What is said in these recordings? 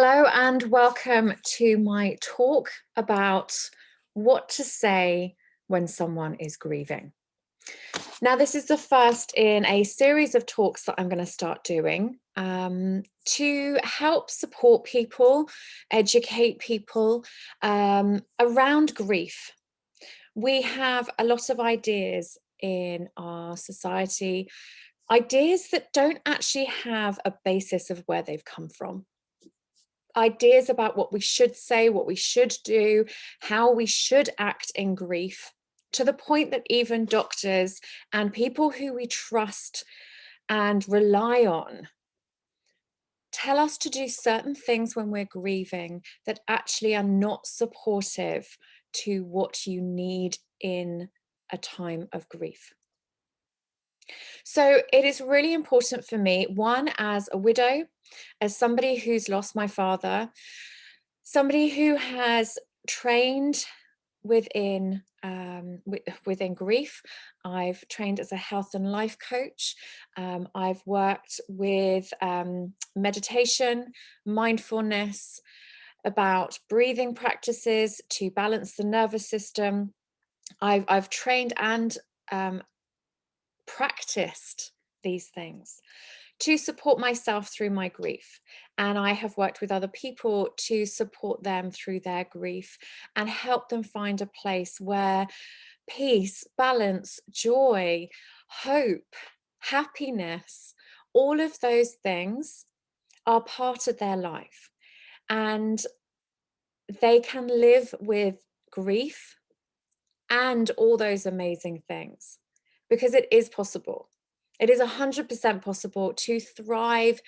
Hello and welcome to my talk about what to say when someone is grieving. Now, this is the first in a series of talks that I'm going to start doing to help support people, educate people around grief. We have a lot of ideas in our society, ideas that don't actually have a basis of where they've come from. Ideas about what we should say, what we should do, how we should act in grief, to the point that even doctors and people who we trust and rely on tell us to do certain things when we're grieving that actually are not supportive to what you need in a time of grief. So it is really important for me, one, as a widow, as somebody who's lost my father, somebody who has trained within within grief. I've trained as a health and life coach. I've worked with meditation, mindfulness, about breathing practices to balance the nervous system. I've trained and practiced these things to support myself through my grief. And I have worked with other people to support them through their grief and help them find a place where peace, balance, joy, hope, happiness, all of those things are part of their life. And they can live with grief and all those amazing things, because it is possible. It is 100% possible to thrive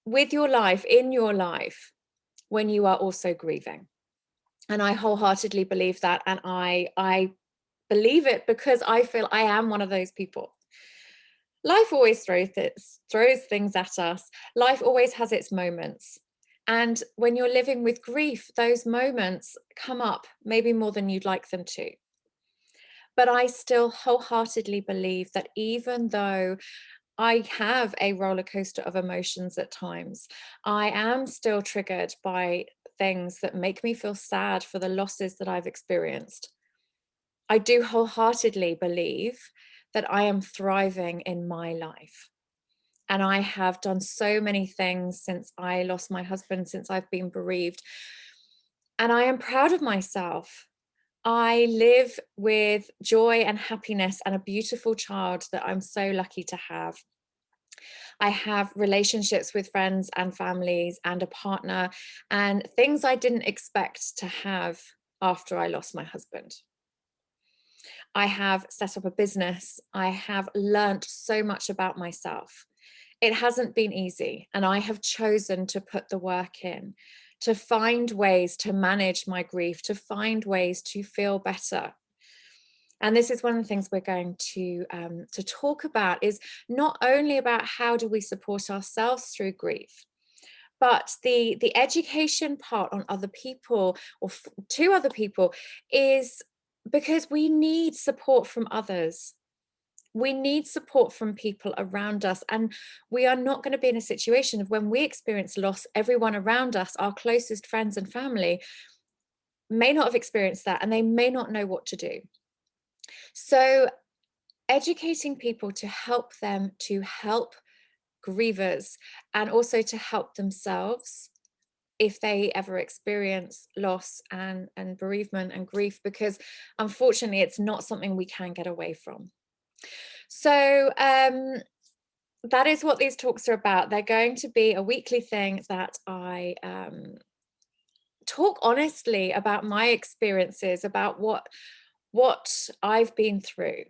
with your life, in your life, when you are also grieving. And I wholeheartedly believe that. And I believe it because I feel I am one of those people. Life always throws things at us. Life always has its moments. And when you're living with grief, those moments come up maybe more than you'd like them to. But I still wholeheartedly believe that even though I have a roller coaster of emotions at times, I am still triggered by things that make me feel sad for the losses that I've experienced. I do wholeheartedly believe that I am thriving in my life. And I have done so many things since I lost my husband, since I've been bereaved. And I am proud of myself. I live with joy and happiness and a beautiful child that I'm so lucky to have. I have relationships with friends and families and a partner, and things I didn't expect to have after I lost my husband. I have set up a business. I have learnt so much about myself. It hasn't been easy, and I have chosen to put the work in, to find ways to manage my grief, to find ways to feel better. And this is one of the things we're going to talk about, is not only about how do we support ourselves through grief, but the education part on other people or to other people, is because we need support from others. We need support from people around us. And we are not going to be in a situation of, when we experience loss, everyone around us, our closest friends and family, may not have experienced that, and they may not know what to do. So educating people to help them to help grievers, and also to help themselves if they ever experience loss and bereavement and grief, because unfortunately it's not something we can get away from. So that is what these talks are about. They're going to be a weekly thing that I talk honestly about my experiences, about what I've been through,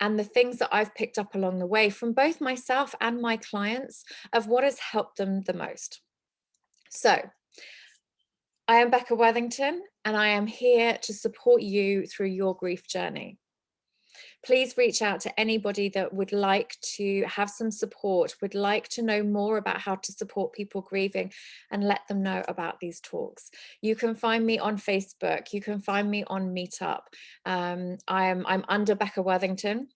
and the things that I've picked up along the way from both myself and my clients, of what has helped them the most. So I am Becca Worthington, and I am here to support you through your grief journey. Please reach out to anybody that would like to have some support, would like to know more about how to support people grieving, and let them know about these talks. You can find me on Facebook. You can find me on Meetup. I'm under Becca Worthington.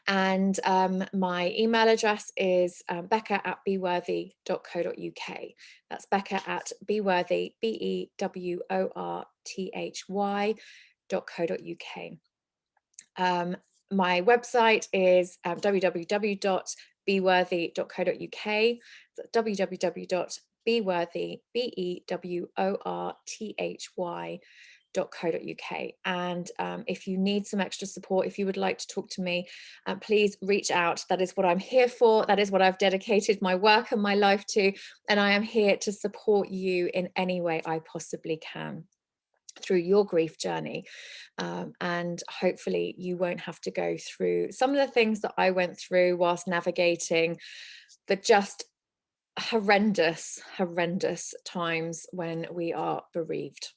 And my email address is becca@beworthy.co.uk. That's becca@beworthy, beworthy.co.uk. My website is www.beworthy.co.uk. So www.beworthy, beworthy.co.uk. And if you need some extra support, if you would like to talk to me, please reach out. That is what I'm here for. That is what I've dedicated my work and my life to. And I am here to support you in any way I possibly can through your grief journey. And hopefully you won't have to go through some of the things that I went through whilst navigating the just horrendous times when we are bereaved.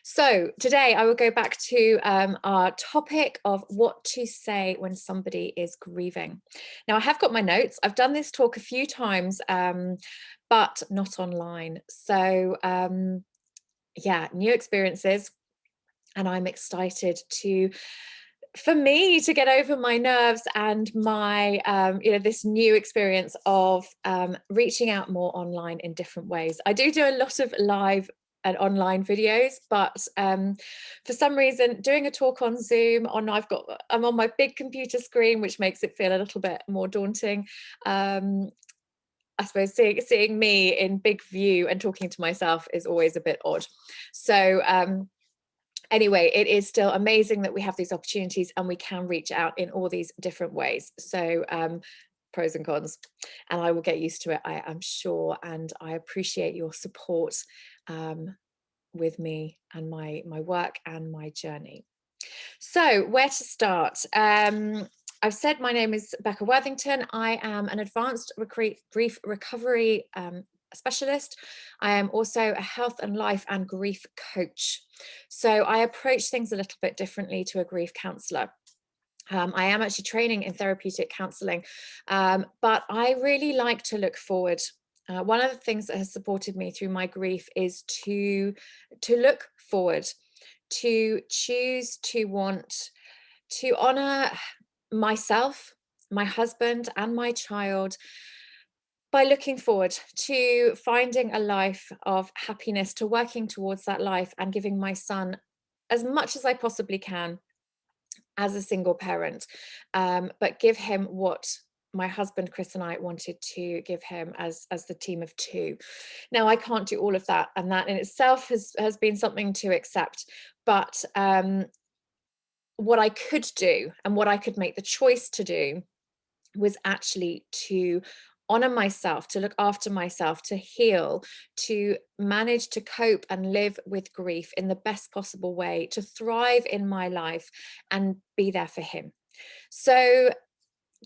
So today I will go back to our topic of what to say when somebody is grieving. Now I have got my notes. I've done this talk a few times, but not online. So yeah, new experiences. And I'm excited for me to get over my nerves and my, this new experience of reaching out more online in different ways. I do a lot of live and online videos, but for some reason doing a talk on Zoom I'm on my big computer screen, which makes it feel a little bit more daunting. I suppose seeing me in big view and talking to myself is always a bit odd. So anyway, it is still amazing that we have these opportunities and we can reach out in all these different ways. So pros and cons, and I will get used to it, I am sure. And I appreciate your support with me and my work and my journey. So where to start? I've said my name is Becca Worthington. I am an advanced grief recovery specialist. I am also a health and life and grief coach. So I approach things a little bit differently to a grief counsellor. I am actually training in therapeutic counselling, but I really like to look forward. One of the things that has supported me through my grief is to look forward, to choose to want to honour myself, my husband, and my child by looking forward to finding a life of happiness, to working towards that life and giving my son as much as I possibly can as a single parent, but give him what my husband Chris and I wanted to give him as the team of two. Now I can't do all of that, and that in itself has been something to accept, but what I could do and what I could make the choice to do was actually to honor myself, to look after myself, to heal, to manage to cope and live with grief in the best possible way, to thrive in my life and be there for him. So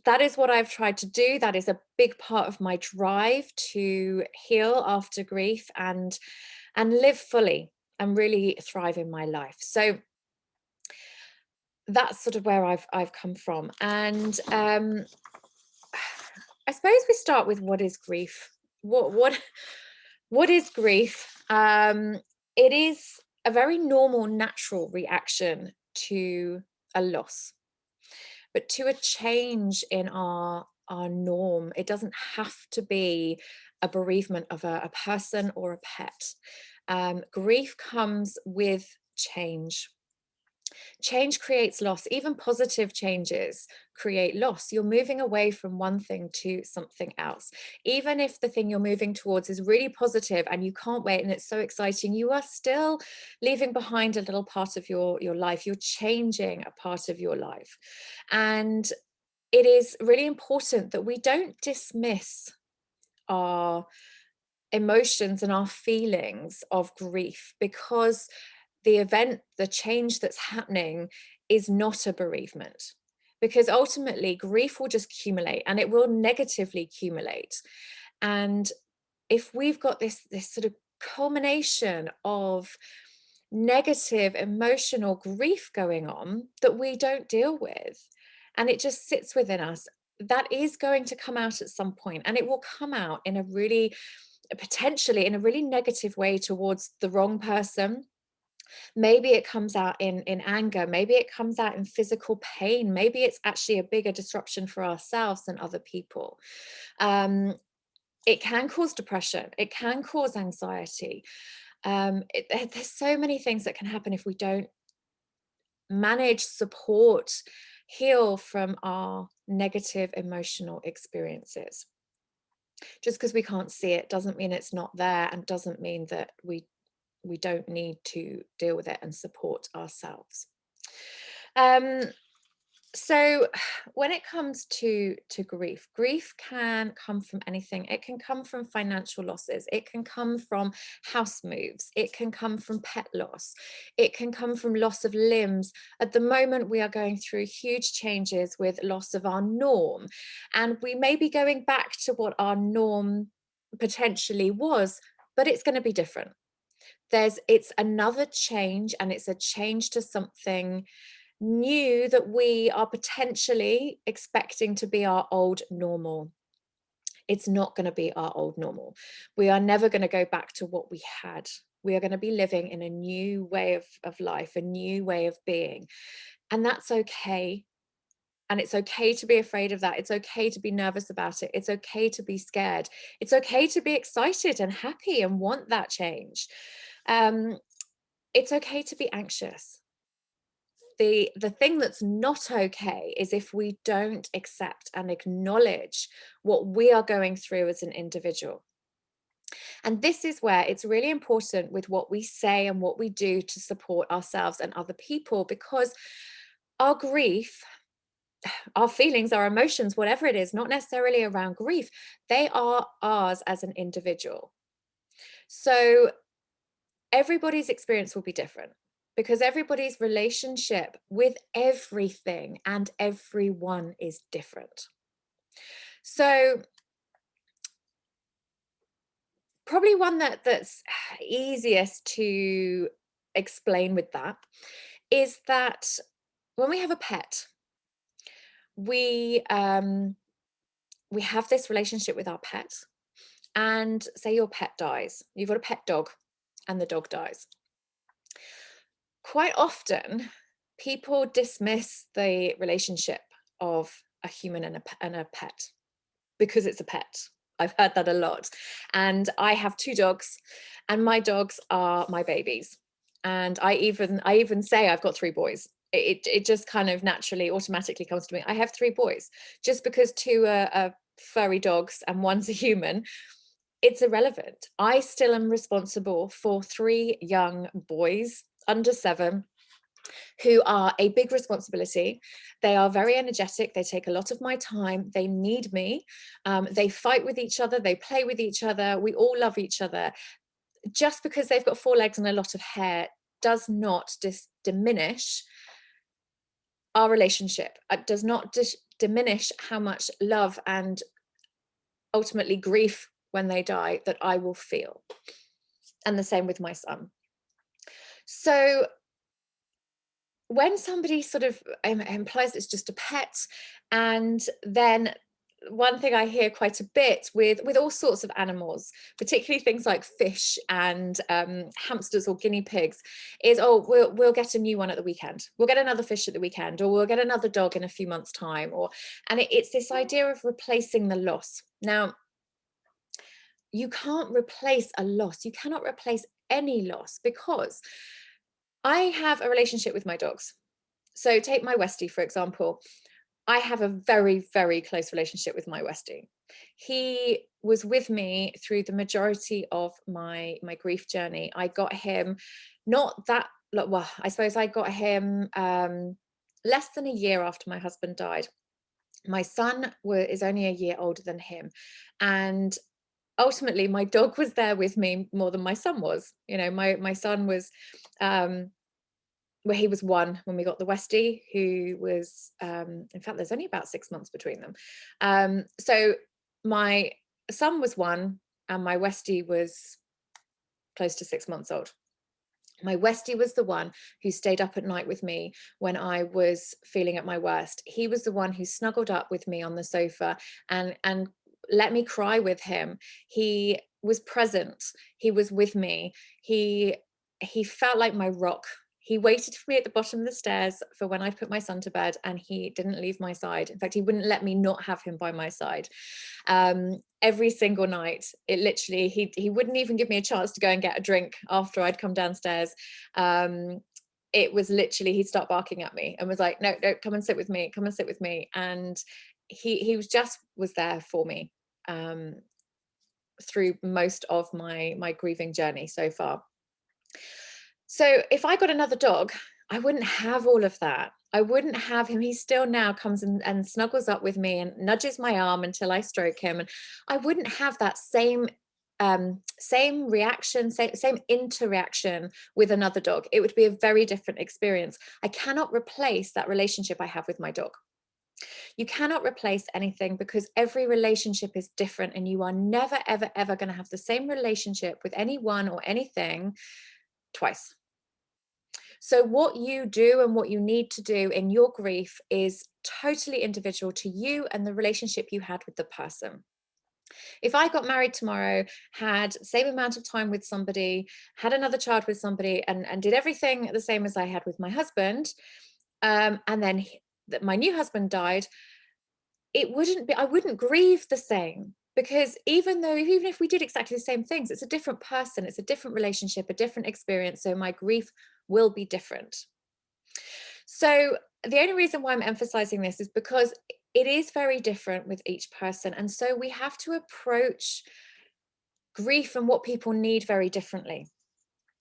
that is what I've tried to do. That is a big part of my drive to heal after grief and live fully and really thrive in my life. So that's sort of where I've come from. And I suppose we start with what is grief. What is grief? It is a very normal, natural reaction to a loss, but to a change in our norm. It doesn't have to be a bereavement of a person or a pet. Grief comes with change. Change creates loss. Even positive changes create loss. You're moving away from one thing to something else. Even if the thing you're moving towards is really positive and you can't wait and it's so exciting, you are still leaving behind a little part of your life. You're changing a part of your life. And it is really important that we don't dismiss our emotions and our feelings of grief, because the event, the change that's happening is not a bereavement, because ultimately grief will just accumulate and it will negatively accumulate. And if we've got this sort of culmination of negative emotional grief going on that we don't deal with, and it just sits within us, that is going to come out at some point, and it will come out in a really, potentially in a really negative way towards the wrong person, Maybe it comes out in anger. Maybe it comes out in physical pain. Maybe it's actually a bigger disruption for ourselves than other people. Um, it can cause depression. It can cause anxiety. There's so many things that can happen if we don't manage, support, heal from our negative emotional experiences. Just because we can't see it doesn't mean it's not there, and doesn't mean that we don't need to deal with it and support ourselves. Um, so when it comes to grief can come from anything. It can come from financial losses. It can come from house moves. It can come from pet loss. It can come from loss of limbs. At the moment, we are going through huge changes with loss of our norm, and we may be going back to what our norm potentially was, but it's going to be different. It's another change, and it's a change to something new that we are potentially expecting to be our old normal. It's not going to be our old normal. We are never going to go back to what we had. We are going to be living in a new way of life, a new way of being. And that's okay. And it's okay to be afraid of that. It's okay to be nervous about it. It's okay to be scared. It's okay to be excited and happy and want that change. Um, it's okay to be anxious. The thing that's not okay is if we don't accept and acknowledge what we are going through as an individual. And this is where it's really important with what we say and what we do to support ourselves and other people, because our grief, our feelings, our emotions, whatever it is, not necessarily around grief, they are ours as an individual. So everybody's experience will be different, because everybody's relationship with everything and everyone is different. So probably one that's easiest to explain with that is that when we have a pet, we we have this relationship with our pet, and say your pet dies, you've got a pet dog, and the dog dies. Quite often, people dismiss the relationship of a human and a pet because it's a pet. I've heard that a lot. And I have two dogs, and my dogs are my babies. And I even say I've got three boys. It just kind of naturally, automatically comes to me. I have three boys. Just because two are furry dogs and one's a human, it's irrelevant. I still am responsible for three young boys under 7 who are a big responsibility. They are very energetic. They take a lot of my time. They need me. They fight with each other. They play with each other. We all love each other. Just because they've got 4 legs and a lot of hair does not diminish our relationship. It does not diminish how much love and ultimately grief when they die that I will feel. And the same with my son. So when somebody sort of implies it's just a pet, and then one thing I hear quite a bit with all sorts of animals, particularly things like fish and hamsters or guinea pigs, is, oh, we'll get a new one at the weekend. We'll get another fish at the weekend, or we'll get another dog in a few months' time. And it's this idea of replacing the loss. Now, you can't replace a loss. You cannot replace any loss, because I have a relationship with my dogs. So take my Westie, for example. I have a very, very close relationship with my Westie. He was with me through the majority of my grief journey. I got him not that, well, I suppose I got him less than a year after my husband died. My son is only a year older than him. And ultimately, my dog was there with me more than my son was. You know, my son was he was 1 when we got the Westie, who was in fact, there's only about 6 months between them. So my son was 1 and my Westie was close to 6 months old. My Westie was the one who stayed up at night with me when I was feeling at my worst. He was the one who snuggled up with me on the sofa and let me cry with him. He was present. He was with me. He he felt like my rock. He waited for me at the bottom of the stairs for when I put my son to bed, and he didn't leave my side. In fact, he wouldn't let me not have him by my side. Every single night, it literally, he wouldn't even give me a chance to go and get a drink after I'd come downstairs. It was literally, he'd start barking at me and was like, no, no, come and sit with me, come and sit with me. And he was there for me through most of my grieving journey so far. So if I got another dog, I wouldn't have all of that. I wouldn't have him. He still now comes and snuggles up with me and nudges my arm until I stroke him. And I wouldn't have that same reaction, same interaction with another dog. It would be a very different experience. I cannot replace that relationship I have with my dog. You cannot replace anything, because every relationship is different, and you are never, ever, ever going to have the same relationship with anyone or anything twice. So what you do and what you need to do in your grief is totally individual to you and the relationship you had with the person. If I got married tomorrow, had the same amount of time with somebody, had another child with somebody, and did everything the same as I had with my husband, and then my new husband died, I wouldn't grieve the same. Because even if we did exactly the same things, it's a different person, it's a different relationship, a different experience. So my grief will be different. So the only reason why I'm emphasizing this is because it is very different with each person. And so we have to approach grief and what people need very differently.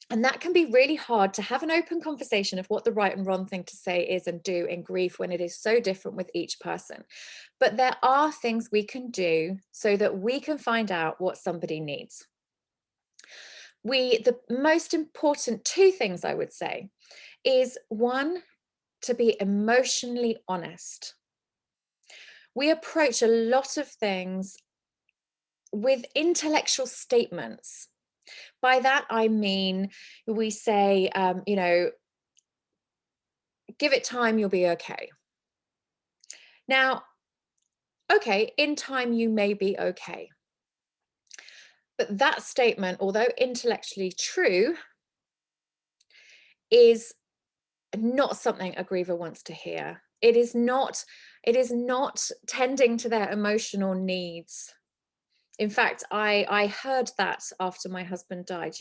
And that can be really hard, to have an open conversation of what the right and wrong thing to say is and do in grief when it is so different with each person. But there are things we can do so that we can find out what somebody needs. The most important two things I would say is, one, to be emotionally honest. We approach a lot of things with intellectual statements. By that, I mean, we say, give it time, you'll be okay. Now, okay, in time, you may be okay. But that statement, although intellectually true, is not something a griever wants to hear. It is not tending to their emotional needs. In fact, I heard that after my husband died,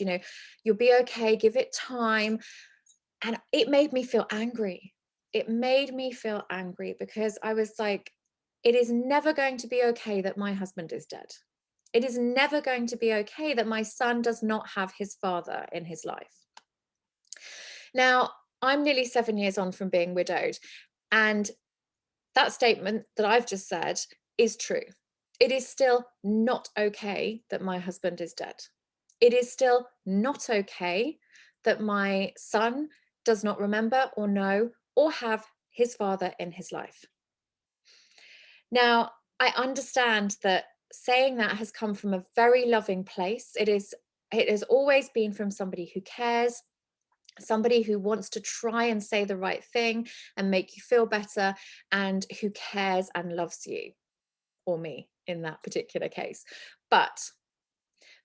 you'll be okay, give it time. And it made me feel angry. It made me feel angry because I was like, it is never going to be okay that my husband is dead. It is never going to be okay that my son does not have his father in his life. Now, I'm nearly 7 years on from being widowed, and that statement that I've just said is true. It is still not okay that my husband is dead. It is still not okay that my son does not remember or know or have his father in his life. Now, I understand that saying that has come from a very loving place. It has always been from somebody who cares, somebody who wants to try and say the right thing and make you feel better, and who cares and loves you, or me in that particular case. But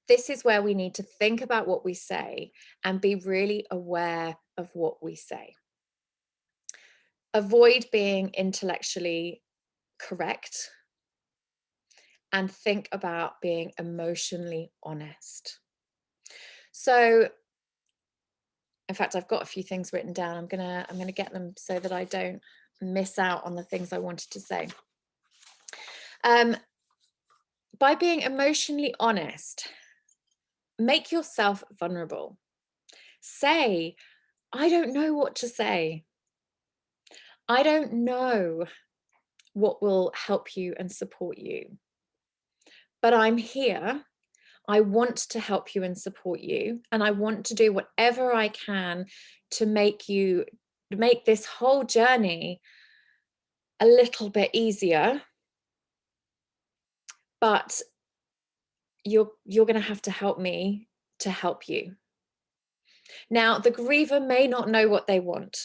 this is where we need to think about what we say and be really aware of what we say. Avoid being intellectually correct and think about being emotionally honest. So, in fact, I've got a few things written down. I'm gonna get them so that I don't miss out on the things I wanted to say. By being emotionally honest, make yourself vulnerable. Say, I don't know what to say. I don't know what will help you and support you, but I'm here. I want to help you and support you, and I want to do whatever I can to make this whole journey a little bit easier, but you're going to have to help me to help you. Now, the griever may not know what they want.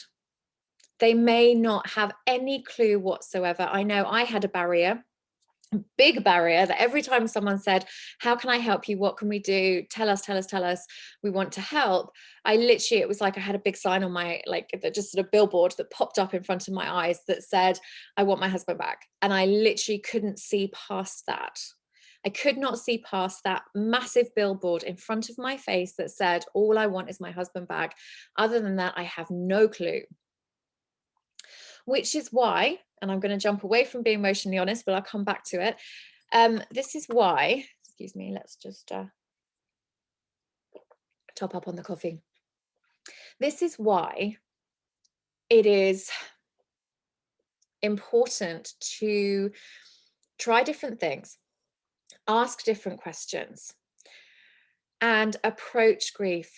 They may not have any clue whatsoever. I know I had a barrier big barrier that every time someone said, how can I help you? What can we do? Tell us, tell us, tell us. We want to help. It was like I had a big sign on my, like just sort of billboard that popped up in front of my eyes that said, I want my husband back. And I literally couldn't see past that. I could not see past that massive billboard in front of my face that said, all I want is my husband back. Other than that, I have no clue. Which is why, and I'm going to jump away from being emotionally honest, but I'll come back to it. This is why, excuse me, let's just top up on the coffee. This is why it is important to try different things, ask different questions, and approach grief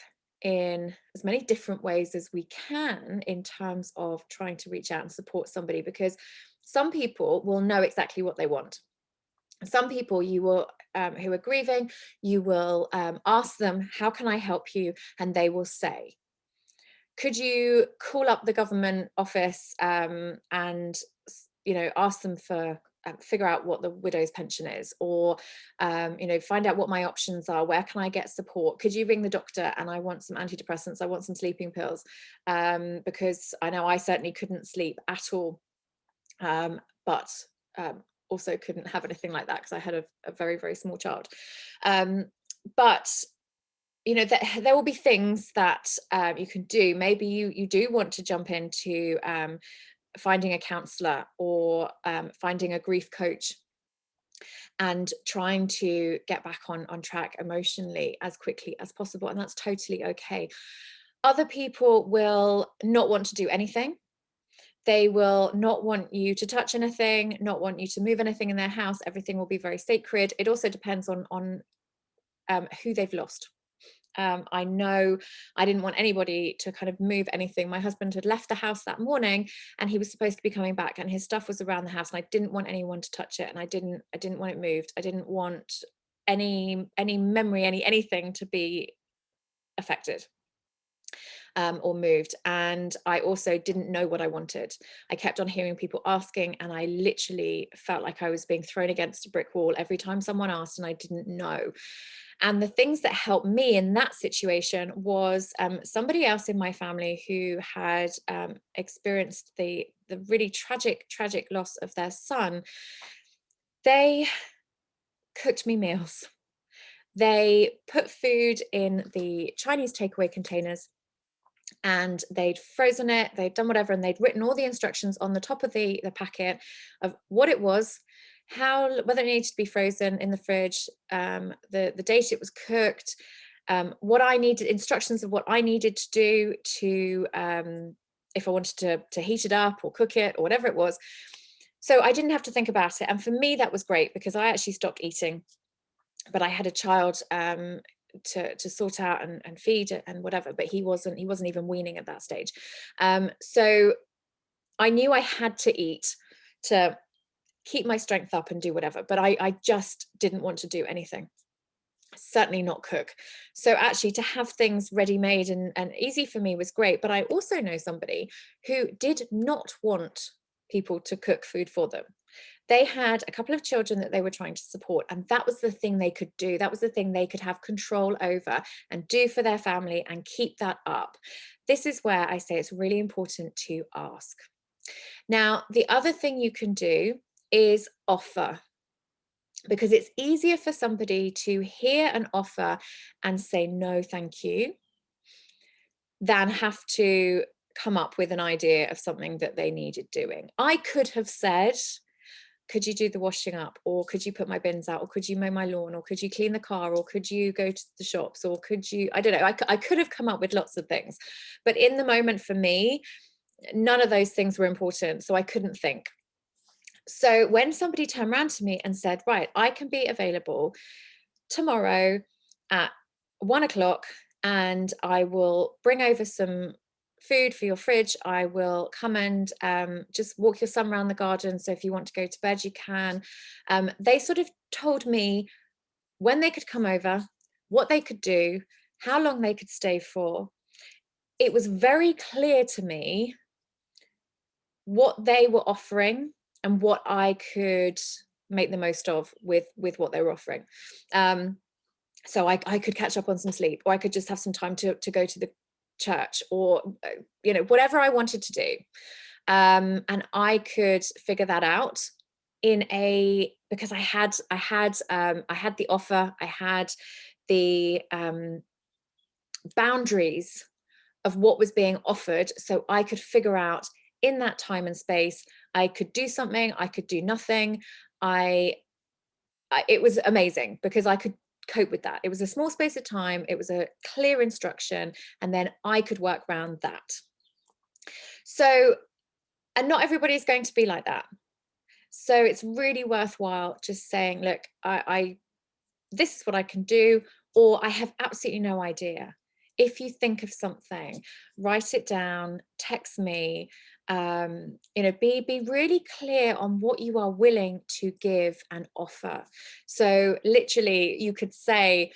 in as many different ways as we can in terms of trying to reach out and support somebody, because some people will know exactly what they want. Some people you will who are grieving, you will ask them, how can I help you? And they will say, could you call up the government office and ask them for figure out what the widow's pension is, or find out what my options are, where can I get support, could you ring the doctor, and I want some antidepressants, I want some sleeping pills, because I know I certainly couldn't sleep at all, but also couldn't have anything like that because I had a very, very small child. But there will be things that you can do. Maybe you do want to jump into finding a counselor or finding a grief coach and trying to get back on track emotionally as quickly as possible. And that's totally okay. Other people will not want to do anything. They will not want you to touch anything, not want you to move anything in their house. Everything will be very sacred. It also depends on who they've lost. I know I didn't want anybody to kind of move anything. My husband had left the house that morning and he was supposed to be coming back, and his stuff was around the house, and I didn't want anyone to touch it, and I didn't want it moved. I didn't want any memory, anything to be affected or moved. And I also didn't know what I wanted. I kept on hearing people asking, and I literally felt like I was being thrown against a brick wall every time someone asked and I didn't know. And the things that helped me in that situation was somebody else in my family who had experienced the really tragic loss of their son. They cooked me meals. They put food in the Chinese takeaway containers, and they'd frozen it, they'd done whatever, and they'd written all the instructions on the top of the packet of what it was, whether it needed to be frozen in the fridge, the date it was cooked, what I needed, instructions of what I needed to do to if I wanted to heat it up or cook it or whatever it was. So I didn't have to think about it. And for me, that was great because I actually stopped eating, but I had a child to sort out and feed and whatever, but he wasn't even weaning at that stage. So I knew I had to eat to keep my strength up and do whatever, but I just didn't want to do anything, certainly not cook. So actually to have things ready made and easy for me was great. But I also know somebody who did not want people to cook food for them. They had a couple of children that they were trying to support, and that was the thing they could do. That was the thing they could have control over and do for their family and keep that up. This is where I say it's really important to ask. Now, the other thing you can do is offer, because it's easier for somebody to hear an offer and say no thank you than have to come up with an idea of something that they needed doing. I could have said, could you do the washing up, or could you put my bins out, or could you mow my lawn, or could you clean the car, or could you go to the shops, or could you, I don't know, I could have come up with lots of things, but in the moment for me, none of those things were important, so I couldn't think. So when somebody turned around to me and said, right, I can be available tomorrow at 1:00 and I will bring over some food for your fridge. I will come and just walk your son around the garden. So if you want to go to bed, you can. They sort of told me when they could come over, what they could do, how long they could stay for. It was very clear to me what they were offering and what I could make the most of with what they were offering. So I could catch up on some sleep, or I could just have some time to go to the church, or whatever I wanted to do. And I could figure that out because I had the offer, I had the boundaries of what was being offered, so I could figure out in that time and space, I could do something, I could do nothing. It was amazing because I could cope with that. It was a small space of time, it was a clear instruction, and then I could work around that. So, and not everybody's going to be like that. So it's really worthwhile just saying, look, this is what I can do, or I have absolutely no idea. If you think of something, write it down, text me, be really clear on what you are willing to give and offer. So literally you could say,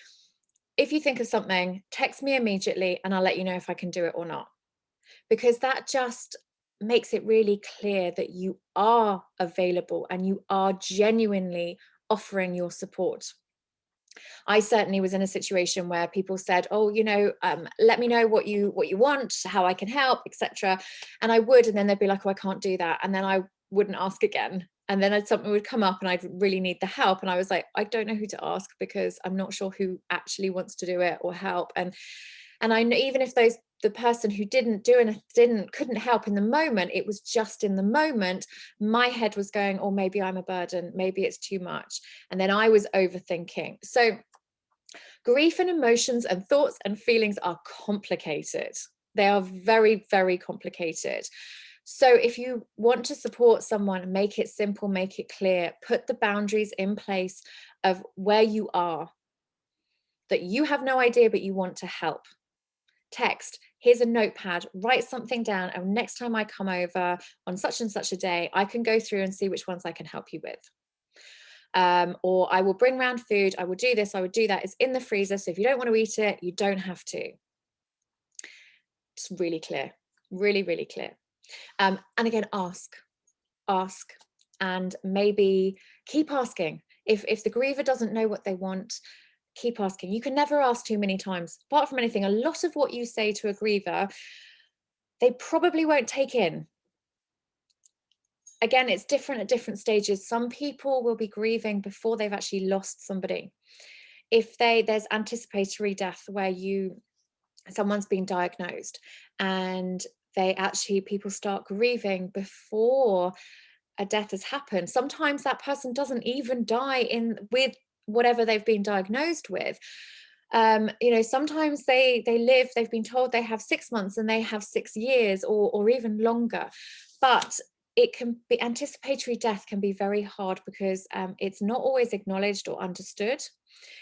if you think of something, text me immediately and I'll let you know if I can do it or not. Because that just makes it really clear that you are available and you are genuinely offering your support. I certainly was in a situation where people said, oh, let me know what you want, how I can help, etc. And I would, and then they'd be like, oh, I can't do that. And then I wouldn't ask again. And then something would come up and I'd really need the help. And I was like, I don't know who to ask because I'm not sure who actually wants to do it or help. And I know even if the person who couldn't help in the moment, it was just in the moment, my head was going, oh, maybe I'm a burden, maybe it's too much. And then I was overthinking. So grief and emotions and thoughts and feelings are complicated. They are very, very complicated. So if you want to support someone, make it simple, make it clear, put the boundaries in place of where you are, that you have no idea, but you want to help. Text, here's a notepad, write something down, and next time I come over on such and such a day, I can go through and see which ones I can help you with. Or I will bring round food, I will do this, I would do that. It's in the freezer, so if you don't want to eat it, you don't have to. It's really clear, really, really clear. And again, ask, and maybe keep asking. If the griever doesn't know what they want, keep asking. You can never ask too many times. Apart from anything, a lot of what you say to a griever, they probably won't take in. Again, it's different at different stages. Some people will be grieving before they've actually lost somebody. If there's anticipatory death where someone's been diagnosed and people start grieving before a death has happened. Sometimes that person doesn't even die with whatever they've been diagnosed with. Sometimes they've been told they have 6 months and they have 6 years or even longer. But it can be, anticipatory death can be very hard because it's not always acknowledged or understood.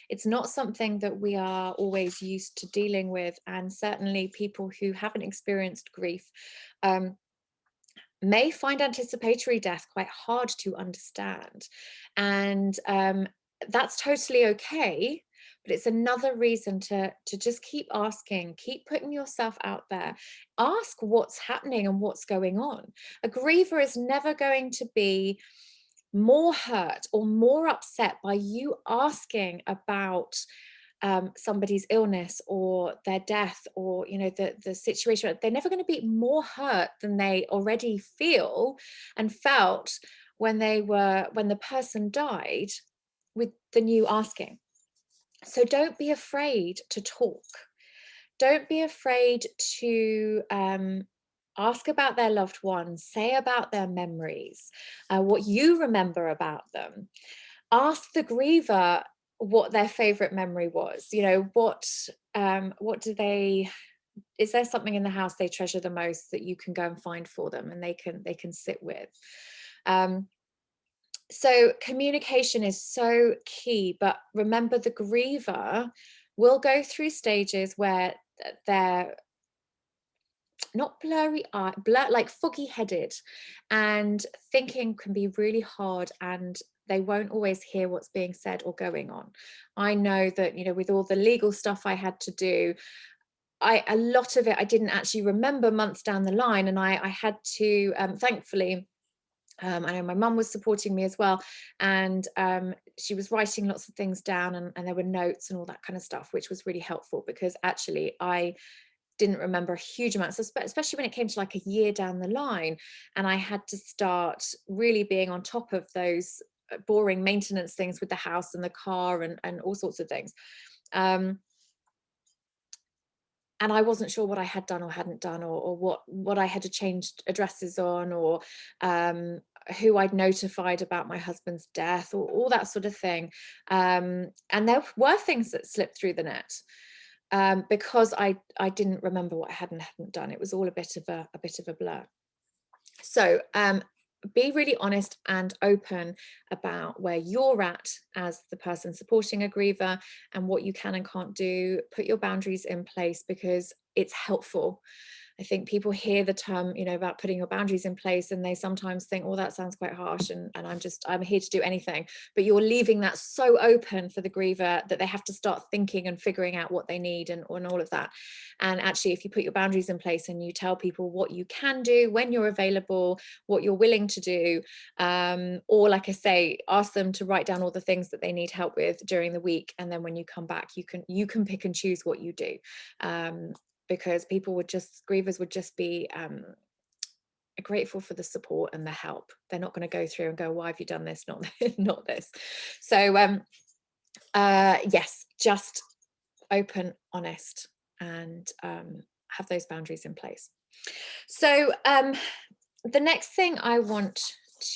It's not something that we are always used to dealing with. And certainly people who haven't experienced grief may find anticipatory death quite hard to understand. And that's totally okay. But it's another reason to just keep asking, keep putting yourself out there. Ask what's happening and what's going on. A griever is never going to be more hurt or more upset by you asking about somebody's illness or their death or the situation. They're never going to be more hurt than they already feel and felt when the person died with the new asking. So don't be afraid to talk. Don't be afraid to ask about their loved ones, say about their memories, what you remember about them. Ask the griever what their favorite memory was. What do they, is there something in the house they treasure the most that you can go and find for them and they can sit with? So communication is so key, but remember the griever will go through stages where they're not like foggy headed, and thinking can be really hard and they won't always hear what's being said or going on. I know that, with all the legal stuff I had to do, a lot of it I didn't actually remember months down the line, and I had to, thankfully, I know my mum was supporting me as well, and she was writing lots of things down, and there were notes and all that kind of stuff, which was really helpful, because actually I didn't remember a huge amount, so especially when it came to like a year down the line, and I had to start really being on top of those boring maintenance things with the house and the car and all sorts of things. And I wasn't sure what I had done or hadn't done, or what I had to change addresses on, or who I'd notified about my husband's death, or all that sort of thing. And there were things that slipped through the net, because I didn't remember what I had and hadn't done. It was all a bit of a blur. So be really honest and open about where you're at as the person supporting a griever, and what you can and can't do. Put your boundaries in place, because it's helpful. I think people hear the term, about putting your boundaries in place, and they sometimes think, well, that sounds quite harsh, and I'm here to do anything. But you're leaving that so open for the griever that they have to start thinking and figuring out what they need, and all of that. And actually, if you put your boundaries in place and you tell people what you can do, when you're available, what you're willing to do, or like I say, ask them to write down all the things that they need help with during the week, and then when you come back, you can pick and choose what you do. Because grievers would just be grateful for the support and the help. They're not going to go through and go, why have you done this? Not this. So yes, just open, honest, and have those boundaries in place. So the next thing I want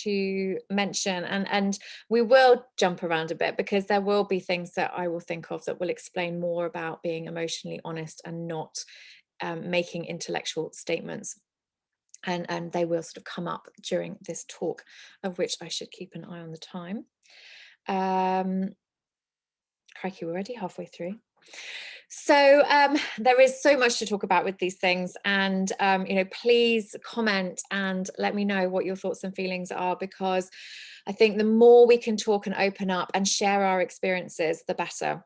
to mention, and we will jump around a bit, because there will be things that I will think of that will explain more about being emotionally honest and not making intellectual statements, and they will sort of come up during this talk, of which I should keep an eye on the time. Crikey, we're already halfway through. So there is so much to talk about with these things, and please comment and let me know what your thoughts and feelings are, because I think the more we can talk and open up and share our experiences, the better.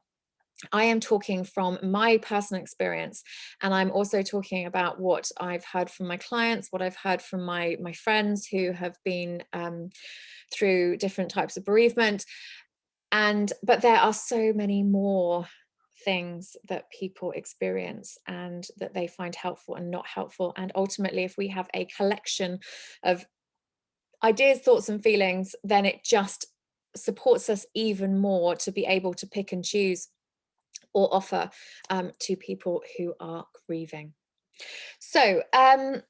I am talking from my personal experience, and I'm also talking about what I've heard from my clients, what I've heard from my friends who have been through different types of bereavement. But there are so many more things that people experience and that they find helpful and not helpful. And ultimately, if we have a collection of ideas, thoughts, and feelings, then it just supports us even more to be able to pick and choose or offer to people who are grieving. So I've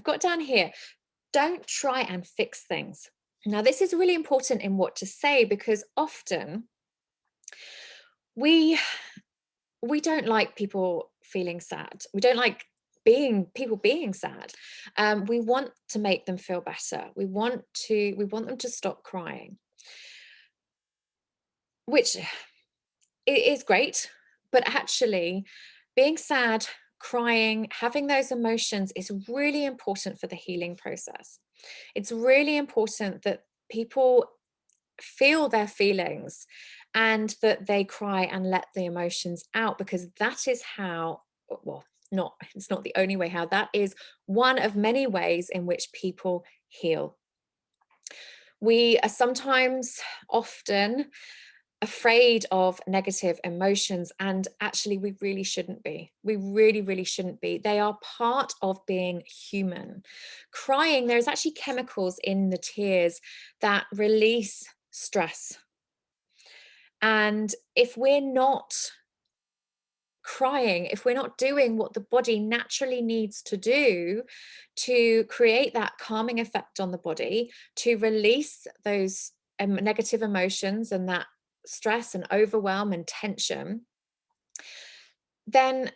got down here, don't try and fix things. Now, this is really important in what to say, because often we don't like people feeling sad. We don't like people being sad. We want to make them feel better. We want them to stop crying, which it is great, but actually being sad, crying, having those emotions is really important for the healing process. It's really important that people feel their feelings and that they cry and let the emotions out, because that is how, well, it's not the only way how, that is one of many ways in which people heal. We are sometimes often afraid of negative emotions, and actually we really shouldn't be. We really shouldn't be. They are part of being human. Crying, there's actually chemicals in the tears that release stress, and if we're not crying, if we're not doing what the body naturally needs to do to create that calming effect on the body, to release those negative emotions and that stress and overwhelm and tension, then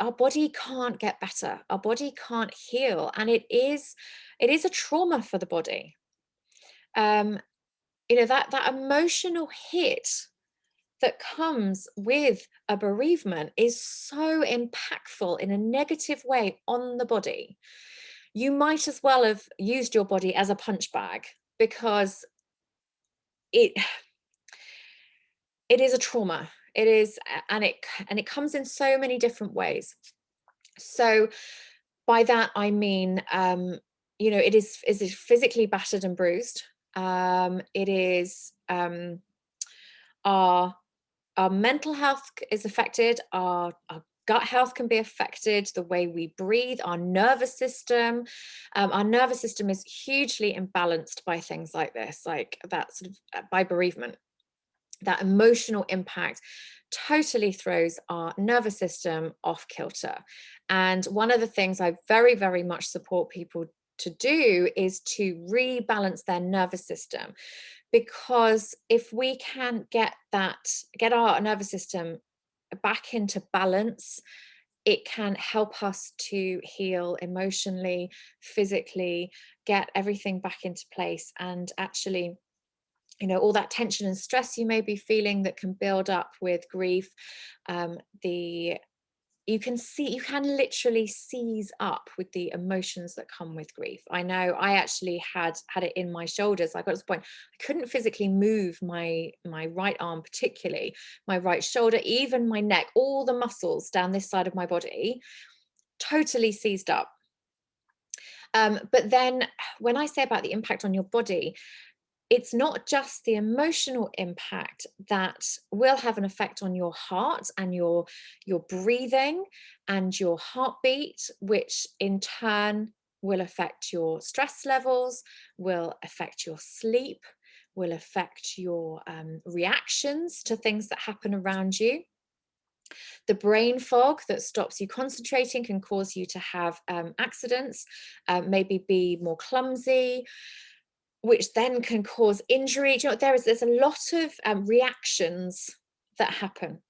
our body can't get better, our body can't heal, and it is a trauma for the body. That emotional hit that comes with a bereavement is so impactful in a negative way on the body. You might as well have used your body as a punch bag, because it is a trauma. It is, and it comes in so many different ways. So by that I mean it is physically battered and bruised. It is our mental health is affected, our gut health can be affected, the way we breathe, our nervous system. Our nervous system is hugely imbalanced by things like this, like that sort of by bereavement. That emotional impact totally throws our nervous system off kilter. And one of the things I very, very much support people to do is to rebalance their nervous system, because if we can get our nervous system back into balance, it can help us to heal emotionally, physically, get everything back into place. And actually, all that tension and stress you may be feeling that can build up with grief, the you can literally seize up with the emotions that come with grief. I know I actually had it in my shoulders. I got to this point I couldn't physically move my right arm, particularly my right shoulder, even my neck, all the muscles down this side of my body totally seized up. But then when I say about the impact on your body, it's not just the emotional impact that will have an effect on your heart and your breathing and your heartbeat, which in turn will affect your stress levels, will affect your sleep, will affect your reactions to things that happen around you. The brain fog that stops you concentrating can cause you to have accidents, maybe be more clumsy, which then can cause injury. There's a lot of reactions that happen.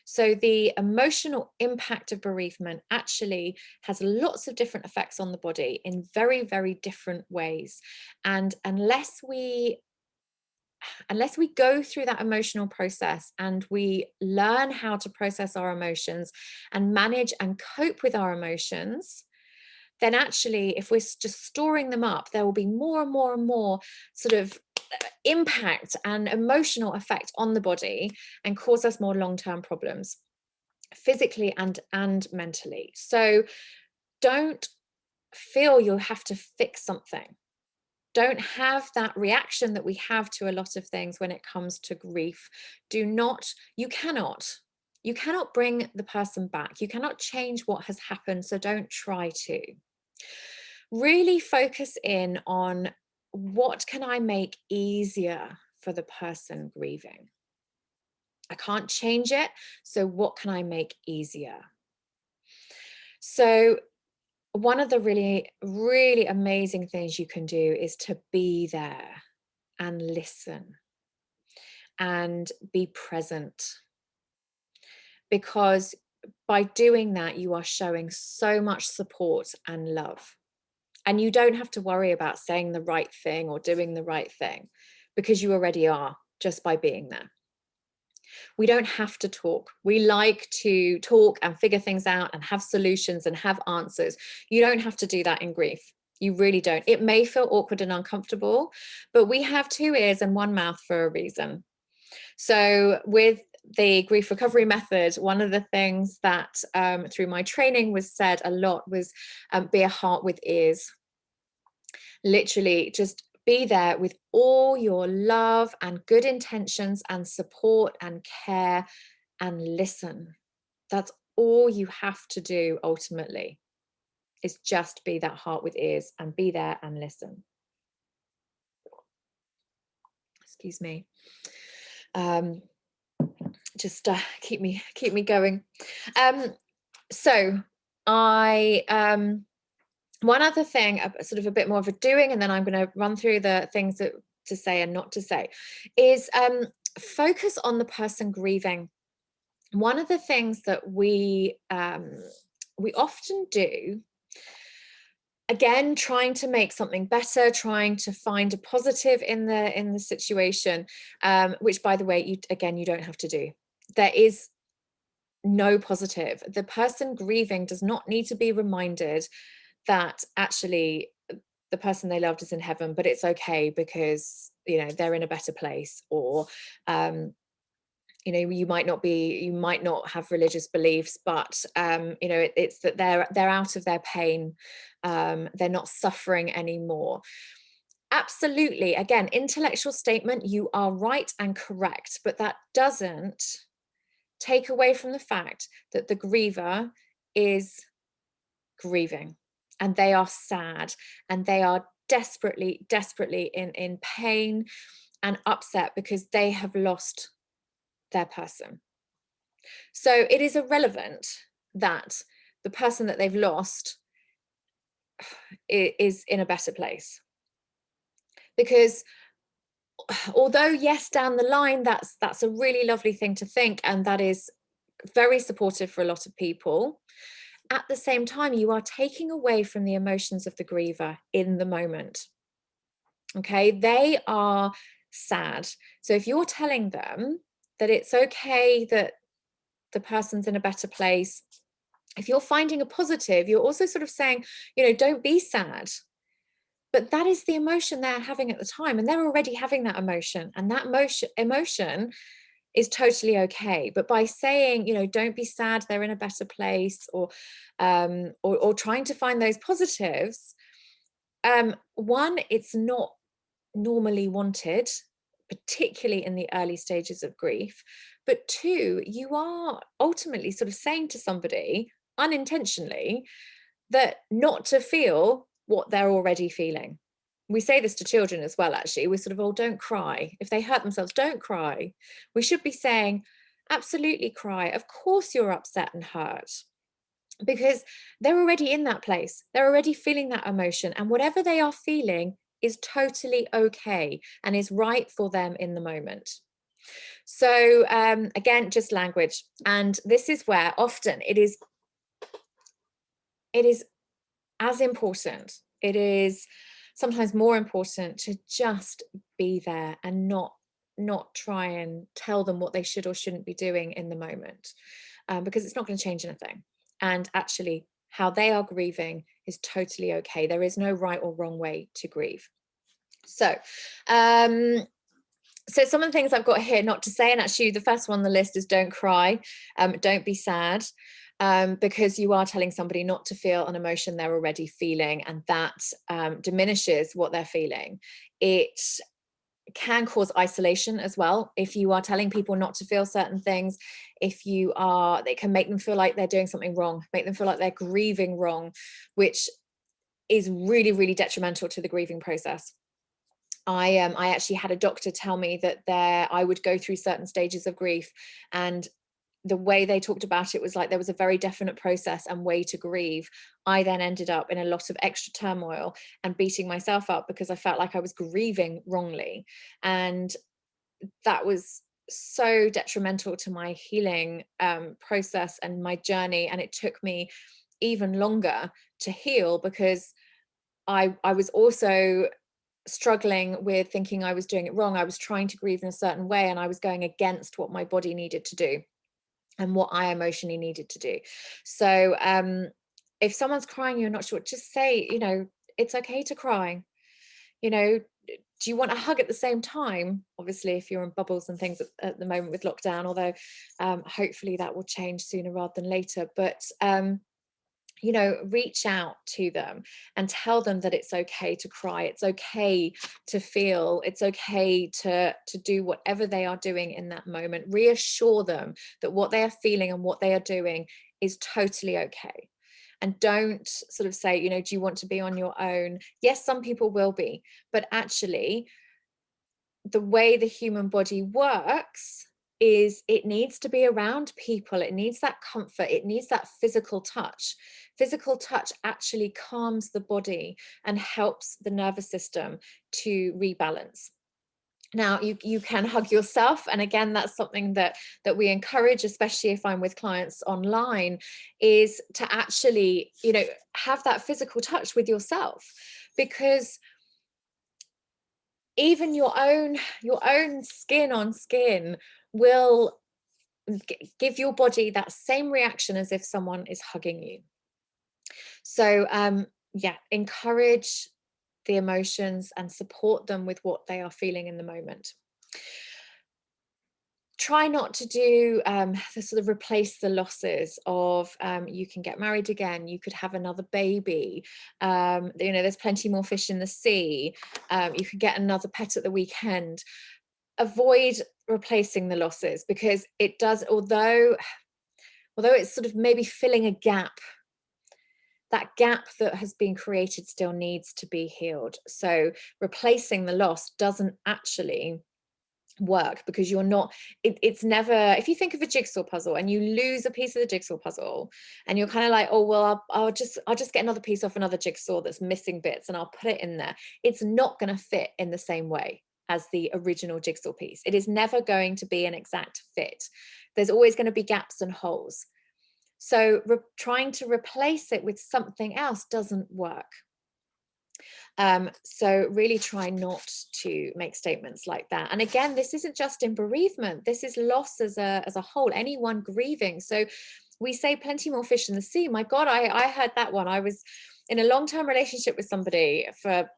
So the emotional impact of bereavement actually has lots of different effects on the body in very, very different ways. And unless we go through that emotional process and we learn how to process our emotions and manage and cope with our emotions, then actually, if we're just storing them up, there will be more and more and more sort of impact and emotional effect on the body and cause us more long-term problems, physically and mentally. So don't feel you have to fix something. Don't have that reaction that we have to a lot of things when it comes to grief. You cannot bring the person back. You cannot change what has happened, so don't try to. Really focus in on what can I make easier for the person grieving. I can't change it, so what can I make easier? So one of the really, really amazing things you can do is to be there and listen and be present, because by doing that, you are showing so much support and love. And you don't have to worry about saying the right thing or doing the right thing, because you already are, just by being there. We don't have to talk. We like to talk and figure things out and have solutions and have answers. You don't have to do that in grief. You really don't. It may feel awkward and uncomfortable, but we have two ears and one mouth for a reason. So with the grief recovery method, one of the things that through my training was said a lot was be a heart with ears. Literally just be there with all your love and good intentions and support and care, and listen. That's all you have to do ultimately, is just be that heart with ears and be there and listen. Excuse me. Just keep me going. So I one other thing, sort of a bit more of a doing, and then I'm going to run through the things that to say and not to say, is focus on the person grieving. One of the things that we often do, again, trying to make something better, trying to find a positive in the situation, which, by the way, you don't have to do. There is no positive. The person grieving does not need to be reminded that actually the person they loved is in heaven, but it's okay because they're in a better place, or you might not have religious beliefs, but it's that they're out of their pain, they're not suffering anymore. Absolutely, again, intellectual statement, you are right and correct, but that doesn't take away from the fact that the griever is grieving, and they are sad, and they are desperately in pain and upset because they have lost their person. So it is irrelevant that the person that they've lost is in a better place, because although yes, down the line, that's a really lovely thing to think, and that is very supportive for a lot of people. At the same time, you are taking away from the emotions of the griever in the moment. Okay, they are sad. So if you're telling them that it's okay that the person's in a better place, if you're finding a positive, you're also sort of saying, don't be sad. But that is the emotion they're having at the time, and they're already having that emotion, and that emotion is totally okay. But by saying, don't be sad, they're in a better place, or trying to find those positives, one, it's not normally wanted, particularly in the early stages of grief. But two, you are ultimately sort of saying to somebody unintentionally that not to feel what they're already feeling. We say this to children as well, actually. We're sort of, oh, don't cry. If they hurt themselves, don't cry. We should be saying, absolutely cry. Of course you're upset and hurt, because they're already in that place. They're already feeling that emotion. And whatever they are feeling is totally okay and is right for them in the moment. So again, just language. And this is where often it is as important. It is sometimes more important to just be there and not try and tell them what they should or shouldn't be doing in the moment, because it's not going to change anything. And actually, how they are grieving is totally okay. There is no right or wrong way to grieve. So some of the things I've got here not to say, and actually the first one on the list is don't cry, don't be sad, because you are telling somebody not to feel an emotion they're already feeling, and that diminishes what they're feeling. It can cause isolation as well. If you are telling people not to feel certain things, they can make them feel like they're doing something wrong, make them feel like they're grieving wrong, which is really, really detrimental to the grieving process. I actually had a doctor tell me that I would go through certain stages of grief, and the way they talked about it was like there was a very definite process and way to grieve. I then ended up in a lot of extra turmoil and beating myself up because I felt like I was grieving wrongly, and that was so detrimental to my healing process and my journey. And it took me even longer to heal because I was also struggling with thinking I was doing it wrong. I was trying to grieve in a certain way, and I was going against what my body needed to do and what I emotionally needed to do. So if someone's crying, you're not sure, just say, it's okay to cry. Do you want a hug at the same time? Obviously, if you're in bubbles and things at the moment with lockdown, although hopefully that will change sooner rather than later. But reach out to them and tell them that it's okay to cry, it's okay to feel, it's okay to do whatever they are doing in that moment. Reassure them that what they are feeling and what they are doing is totally okay. And don't sort of say, do you want to be on your own? Yes, some people will be, but actually the way the human body works is it needs to be around people. It needs that comfort. It needs that physical touch. Physical touch actually calms the body and helps the nervous system to rebalance. Now, you can hug yourself. And again, that's something that we encourage, especially if I'm with clients online, is to actually, have that physical touch with yourself, because even your own skin on skin will give your body that same reaction as if someone is hugging you. So encourage the emotions and support them with what they are feeling in the moment. Try not to do the sort of replace the losses of you can get married again, you could have another baby, there's plenty more fish in the sea, you could get another pet at the weekend. Avoid replacing the losses, because it does, although it's sort of maybe filling a gap, that gap that has been created still needs to be healed. So replacing the loss doesn't actually work, because you're not, it's never, if you think of a jigsaw puzzle and you lose a piece of the jigsaw puzzle and you're kind of like, oh well, I'll just get another piece off another jigsaw that's missing bits and I'll put it in there, it's not going to fit in the same way as the original jigsaw piece. It is never going to be an exact fit. There's always going to be gaps and holes. So trying to replace it with something else doesn't work. So really try not to make statements like that. And again, this isn't just in bereavement, this is loss as a whole, anyone grieving. So we say plenty more fish in the sea. My God, I heard that one. I was in a long-term relationship with somebody for,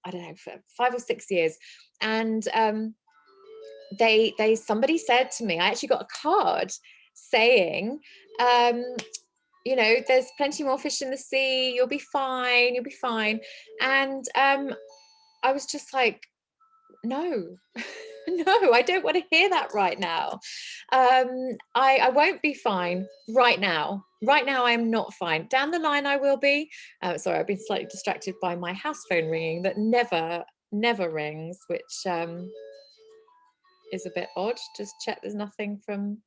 I don't know, for 5 or 6 years. And somebody said to me, I actually got a card saying, there's plenty more fish in the sea, you'll be fine, you'll be fine. And I was just like, no, no, I don't want to hear that right now. I won't be fine right now. Right now, I am not fine. Down the line, I will be. Sorry, I've been slightly distracted by my house phone ringing that never rings, which is a bit odd. Just check there's nothing from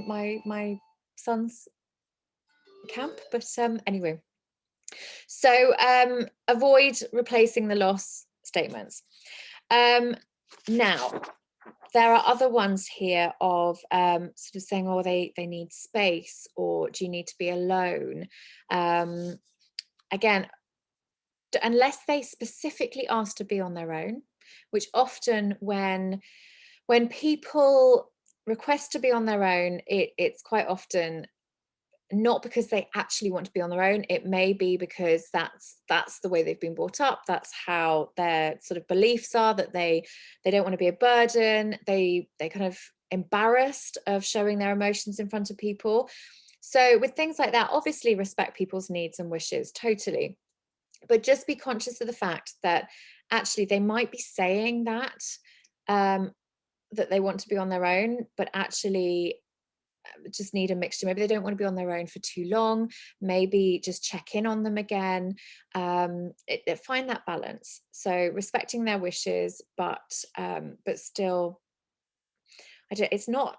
my son's camp. But anyway. So avoid replacing the loss statements. Now, there are other ones here of sort of saying, oh, they need space, or do you need to be alone? Again, unless they specifically ask to be on their own, which often when people request to be on their own, it's quite often not because they actually want to be on their own. It may be because that's the way they've been brought up. That's how their sort of beliefs are, that they don't want to be a burden. They kind of embarrassed of showing their emotions in front of people. So with things like that, obviously respect people's needs and wishes, totally. But just be conscious of the fact that actually they might be saying that they want to be on their own, but actually just need a mixture. Maybe they don't want to be on their own for too long. Maybe just check in on them again. Find that balance. So respecting their wishes, but still, it's not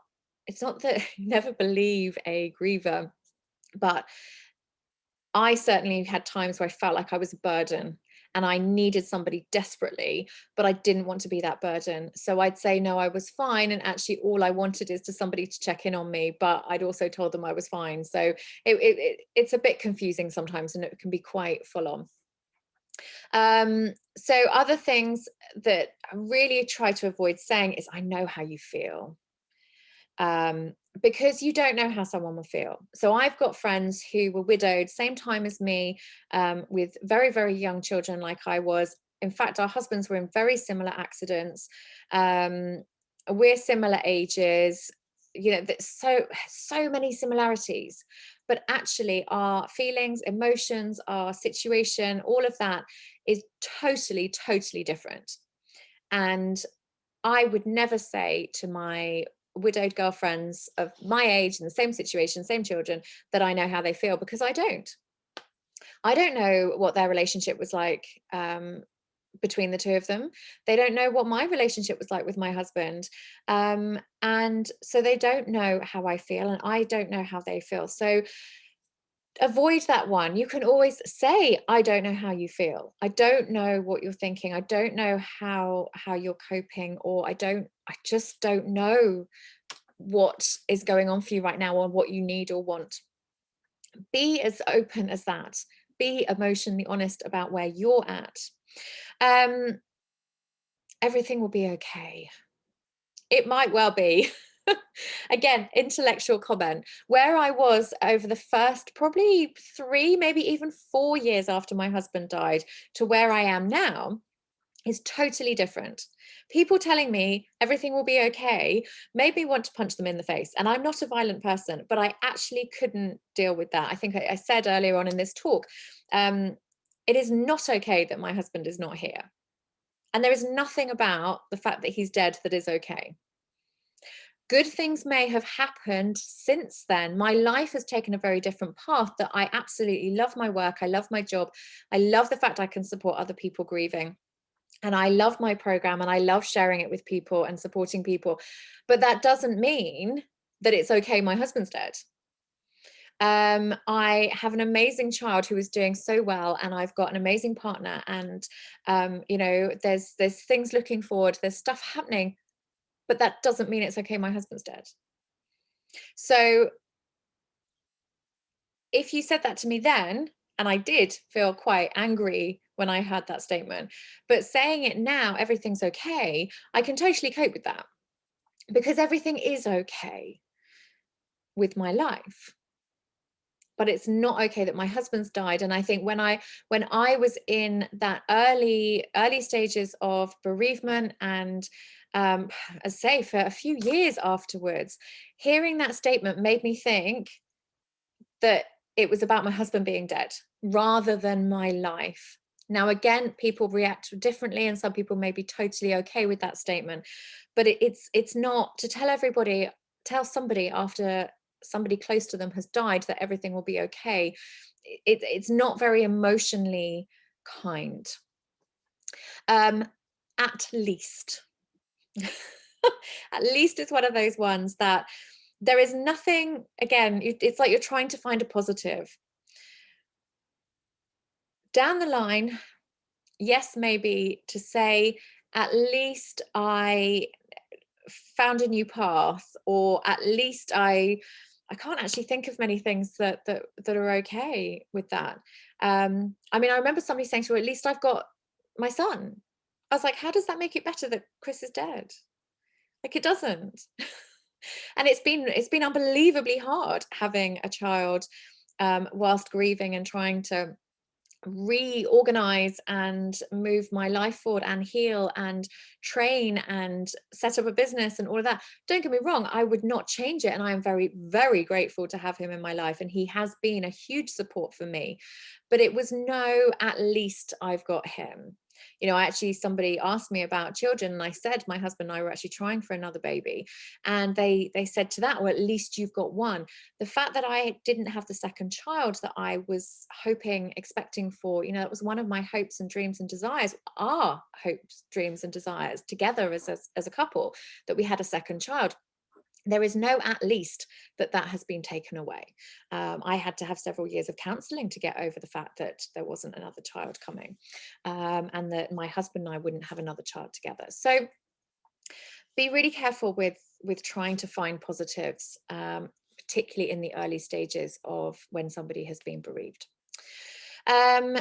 that never believe a griever, but I certainly had times where I felt like I was a burden and I needed somebody desperately, but I didn't want to be that burden. So I'd say, no, I was fine. And actually all I wanted is somebody to check in on me, but I'd also told them I was fine. So it's a bit confusing sometimes, and it can be quite full on. So other things that I really try to avoid saying is, I know how you feel. Because you don't know how someone will feel. So I've got friends who were widowed, same time as me, with very, very young children like I was. In fact, our husbands were in very similar accidents. We're similar ages, so many similarities. But actually our feelings, emotions, our situation, all of that is totally, totally different. And I would never say to my widowed girlfriends of my age in the same situation, same children, that I know how they feel, because I don't know what their relationship was like between the two of them. They don't know what my relationship was like with my husband, and so they don't know how I feel, and I don't know how they feel. So avoid that one. You can always say, I don't know how you feel, I don't know what you're thinking, I don't know how you're coping, or I just don't know what is going on for you right now, or what you need or want. Be as open as that. Be emotionally honest about where you're at. Everything will be okay. It might well be. Again, intellectual comment. Where I was over the first probably 3, maybe even 4 years after my husband died, to where I am now, is totally different. People telling me everything will be okay made me want to punch them in the face. And I'm not a violent person, but I actually couldn't deal with that. I think I said earlier on in this talk, um, it is not okay that my husband is not here. And there is nothing about the fact that he's dead that is okay. Good things may have happened since then. My life has taken a very different path, that I absolutely love my work. I love my job. I love the fact I can support other people grieving. And I love my program and I love sharing it with people and supporting people. But that doesn't mean that it's okay my husband's dead. I have an amazing child who is doing so well, and I've got an amazing partner, and you know, there's things looking forward, there's stuff happening, but that doesn't mean it's okay my husband's dead. So if you said that to me then, and I did feel quite angry when I heard that statement, but saying it now, everything's okay, I can totally cope with that, because everything is okay with my life. But it's not okay that my husband's died. And I think when I was in that early stages of bereavement, and as I say, for a few years afterwards, hearing that statement made me think that it was about my husband being dead rather than my life. Now, again, people react differently, and some people may be totally okay with that statement, but it's not to tell somebody after somebody close to them has died that everything will be okay. It's not very emotionally kind. Um, at least, at least it's one of those ones that there is nothing, again, it's like you're trying to find a positive. Down the line, yes, maybe to say, at least I found a new path, or at least I can't actually think of many things that are okay with that. I mean, I remember somebody saying to her, at least I've got my son. I was like, how does that make it better that Chris is dead? Like, it doesn't. And it's been unbelievably hard having a child, whilst grieving and trying to reorganize and move my life forward and heal and train and set up a business and all of that. Don't get me wrong, I would not change it, and I am very, very grateful to have him in my life, and he has been a huge support for me. But it was no, at least I've got him. You know, actually, somebody asked me about children, and I said my husband and I were actually trying for another baby, and they said to that, well, at least you've got one. The fact that I didn't have the second child that I was hoping, expecting for, you know, that was one of my hopes and dreams and desires, our hopes, dreams and desires together as a couple, that we had a second child. There is no at least that has been taken away. I had to have several years of counselling to get over the fact that there wasn't another child coming, and that my husband and I wouldn't have another child together. So be really careful with trying to find positives, particularly in the early stages of when somebody has been bereaved. Um,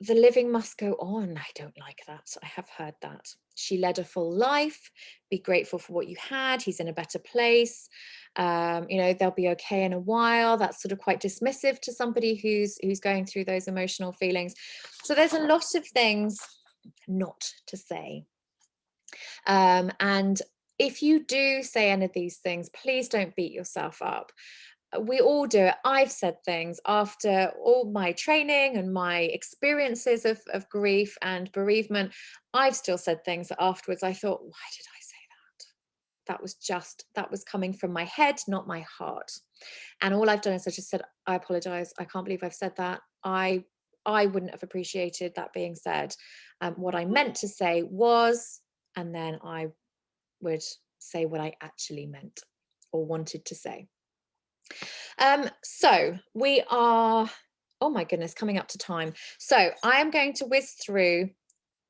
the living must go on. I don't like that. I have heard that. She led a full life. Be grateful for what you had. He's in a better place. You know, they'll be okay in a while. That's sort of quite dismissive to somebody who's going through those emotional feelings. So there's a lot of things not to say. And if you do say any of these things, please don't beat yourself up. We all do it. I've said things after all my training and my experiences of grief and bereavement. I've still said things that afterwards I thought, why did I say that? That was coming from my head, not my heart. And all I've done is I just said, I apologize. I can't believe I've said that. I wouldn't have appreciated that being said. What I meant to say was, and then I would say what I actually meant or wanted to say. So we are, oh my goodness, coming up to time. So I am going to whiz through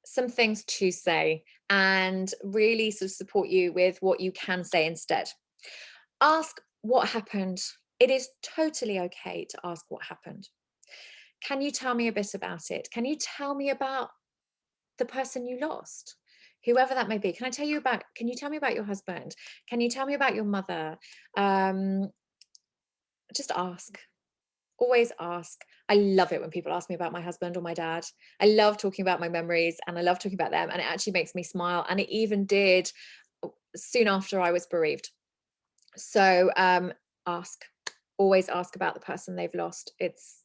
some things to say and really sort of support you with what you can say instead. Ask what happened. It is totally okay to ask what happened. Can you tell me a bit about it? Can you tell me about the person you lost? Whoever that may be. Can you tell me about your husband? Can you tell me about your mother? Just ask. Always ask. I love it when people ask me about my husband or my dad. I love talking about my memories and I love talking about them, and it actually makes me smile. And it even did soon after I was bereaved. So ask. Always ask about the person they've lost. It's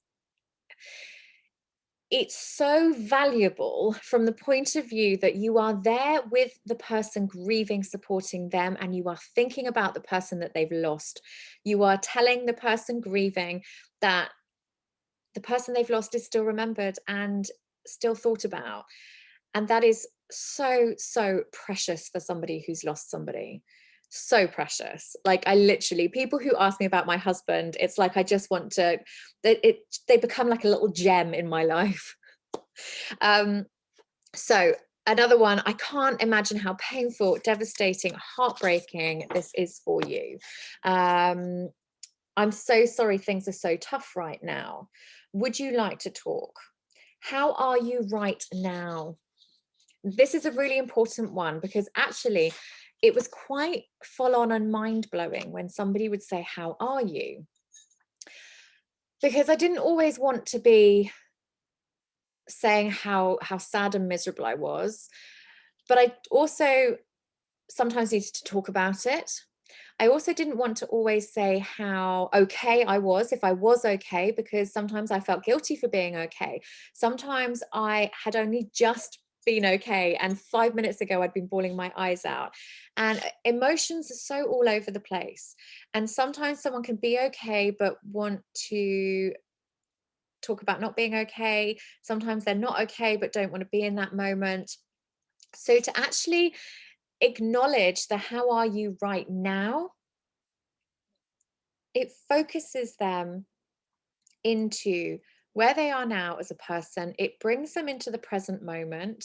so valuable from the point of view that you are there with the person grieving, supporting them, and you are thinking about the person that they've lost. You are telling the person grieving that the person they've lost is still remembered and still thought about. And that is so, so precious for somebody who's lost somebody. So precious. Like, I literally, people who ask me about my husband, it's like I just want to, they become like a little gem in my life. Um, so another one, I can't imagine how painful, devastating, heartbreaking this is for you. I'm so sorry things are so tough right now. Would you like to talk? How are you right now? This is a really important one because actually it was quite full on and mind blowing when somebody would say, "How are you?" Because I didn't always want to be saying how sad and miserable I was, but I also sometimes needed to talk about it. I also didn't want to always say how okay I was, if I was okay, because sometimes I felt guilty for being okay. Sometimes I had only just been okay, and 5 minutes ago I'd been bawling my eyes out. And emotions are so all over the place. And sometimes someone can be okay, but want to talk about not being okay. Sometimes they're not okay, but don't want to be in that moment. So to actually acknowledge the how are you right now, it focuses them into where they are now as a person. It brings them into the present moment.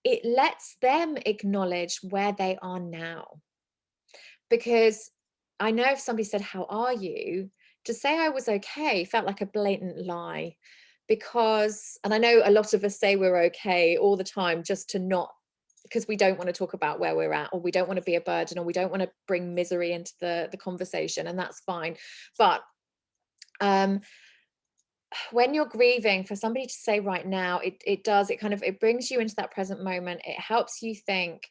It lets them acknowledge where they are now. Because I know if somebody said, "How are you?" to say I was okay felt like a blatant lie. Because, and I know a lot of us say we're okay all the time just to not, because we don't want to talk about where we're at, or we don't want to be a burden, or we don't want to bring misery into the conversation, and that's fine. But um when you're grieving, for somebody to say right now, it does, it kind of, it brings you into that present moment. It helps you think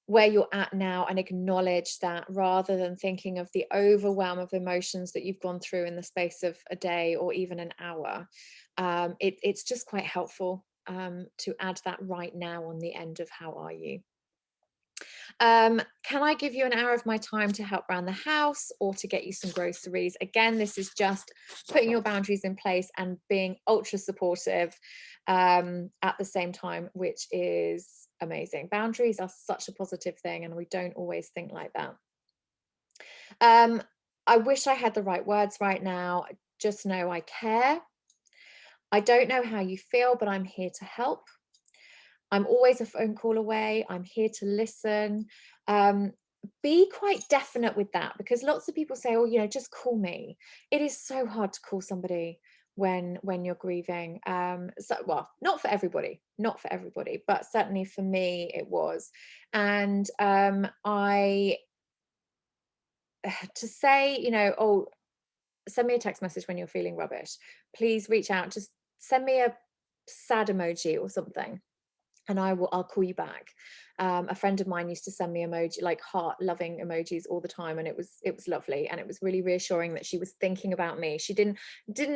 where you're at now and acknowledge that, rather than thinking of the overwhelm of emotions that you've gone through in the space of a day or even an hour. It's just quite helpful to add that right now on the end of how are you. Can I give you an hour of my time to help around the house or to get you some groceries? Again, this is just putting your boundaries in place and being ultra supportive at the same time, which is amazing. Boundaries are such a positive thing, and we don't always think like that. Um, I wish I had the right words right now. Just know I care. I don't know how you feel, but I'm here to help. I'm always a phone call away. I'm here to listen. Um, be quite definite with that, because lots of people say, "Oh, just call me." It is so hard to call somebody when you're grieving. So, well, not for everybody, not for everybody, but certainly for me, it was. And I to say, "Oh, send me a text message when you're feeling rubbish. Please reach out. Just send me a sad emoji or something, and I'll call you back." A friend of mine used to send me emoji, like heart loving emojis, all the time, and it was lovely, and it was really reassuring that she was thinking about me. She didn't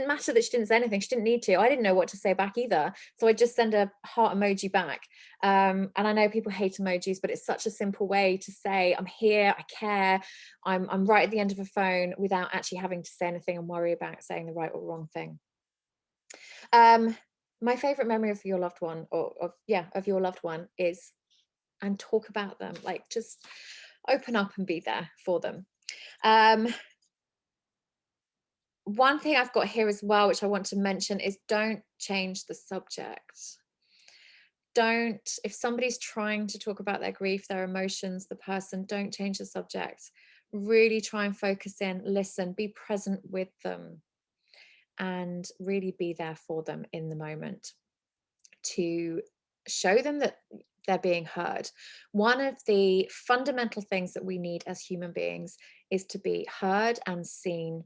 matter that she didn't say anything. She didn't need to. I didn't know what to say back either, so I just send a heart emoji back. And I know people hate emojis, but it's such a simple way to say, "I'm here, I care, I'm right at the end of a phone," without actually having to say anything and worry about saying the right or wrong thing. Um, my favorite memory of your loved one, or of your loved one, is, and talk about them. Like, just open up and be there for them. Um, one thing I've got here as well, which I want to mention, is don't change the subject. Don't, if somebody's trying to talk about their grief, their emotions, the person, don't change the subject. Really try and focus in, listen, be present with them, and really be there for them in the moment, to show them that they're being heard. One of the fundamental things that we need as human beings is to be heard and seen.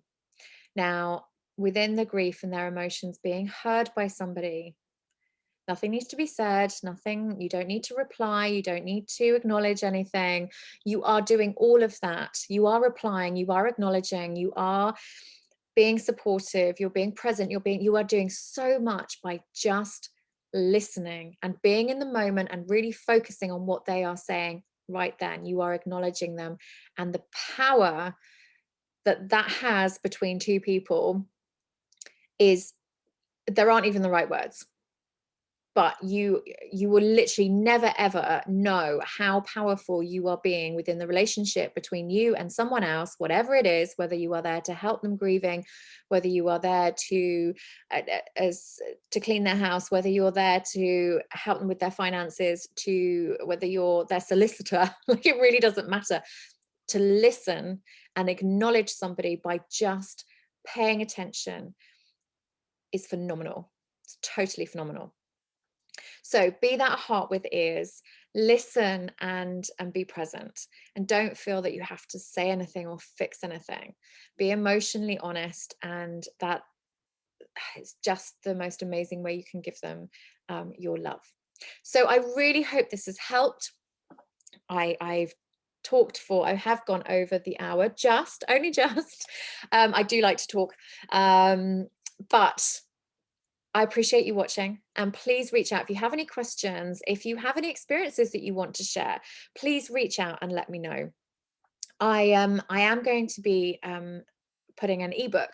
Now, within the grief and their emotions, being heard by somebody. Nothing needs to be said, nothing, you don't need to reply, you don't need to acknowledge anything. You are doing all of that. You are replying, you are acknowledging, you are being supportive, you're being present, you are doing so much by just listening and being in the moment and really focusing on what they are saying right then. You are acknowledging them, and the power that that has between two people is, there aren't even the right words, but you will literally never ever know how powerful you are being within the relationship between you and someone else, whatever it is, whether you are there to help them grieving, whether you are there to as to clean their house, whether you're there to help them with their finances, to whether you're their solicitor. Like, it really doesn't matter. To listen and acknowledge somebody by just paying attention is phenomenal. It's totally phenomenal. So be that heart with ears, listen and be present, and don't feel that you have to say anything or fix anything. Be emotionally honest, and that is just the most amazing way you can give them your love. So I really hope this has helped. I've talked for, I have gone over the hour, just only just. I do like to talk, but I appreciate you watching, and please reach out if you have any questions. If you have any experiences that you want to share, please reach out and let me know. I am going to be putting an ebook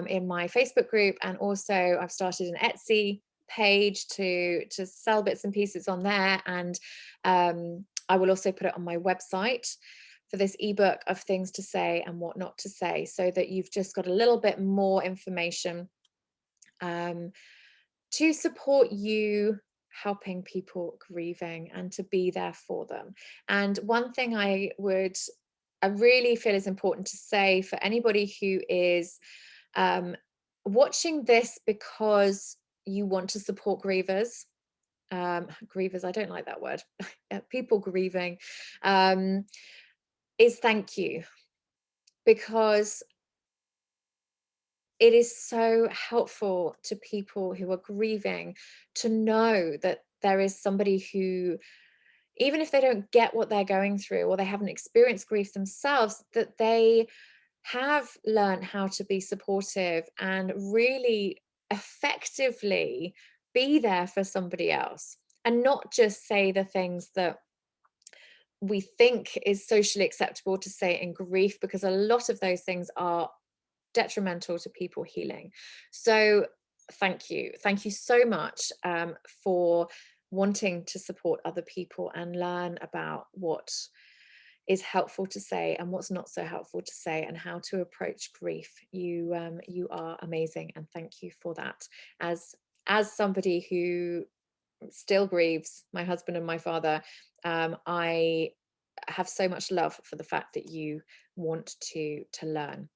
in my Facebook group, and also I've started an Etsy page to sell bits and pieces on there, and I will also put it on my website for this ebook of things to say and what not to say, so that you've just got a little bit more information to support you helping people grieving and to be there for them. And one thing I really feel is important to say for anybody who is watching this because you want to support grievers, grievers, I don't like that word, people grieving, is thank you, because it is so helpful to people who are grieving to know that there is somebody who, even if they don't get what they're going through or they haven't experienced grief themselves, that they have learned how to be supportive and really effectively be there for somebody else, and not just say the things that we think is socially acceptable to say in grief, because a lot of those things are detrimental to people healing. So thank you so much for wanting to support other people and learn about what is helpful to say and what's not so helpful to say, and how to approach grief. You are amazing, and thank you for that. As somebody who still grieves my husband and my father, I have so much love for the fact that you want to learn.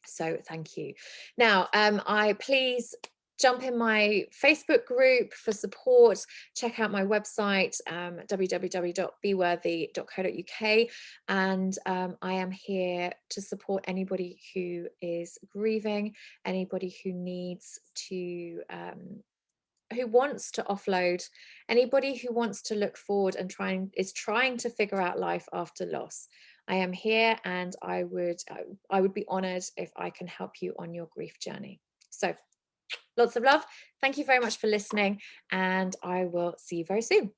So thank you. Now, I please jump in my Facebook group for support. Check out my website, www.beworthy.co.uk, and I am here to support anybody who is grieving, anybody who needs to who wants to offload, anybody who wants to look forward and is trying to figure out life after loss. I am here, and I would be honored if I can help you on your grief journey. So lots of love. Thank you very much for listening, and I will see you very soon.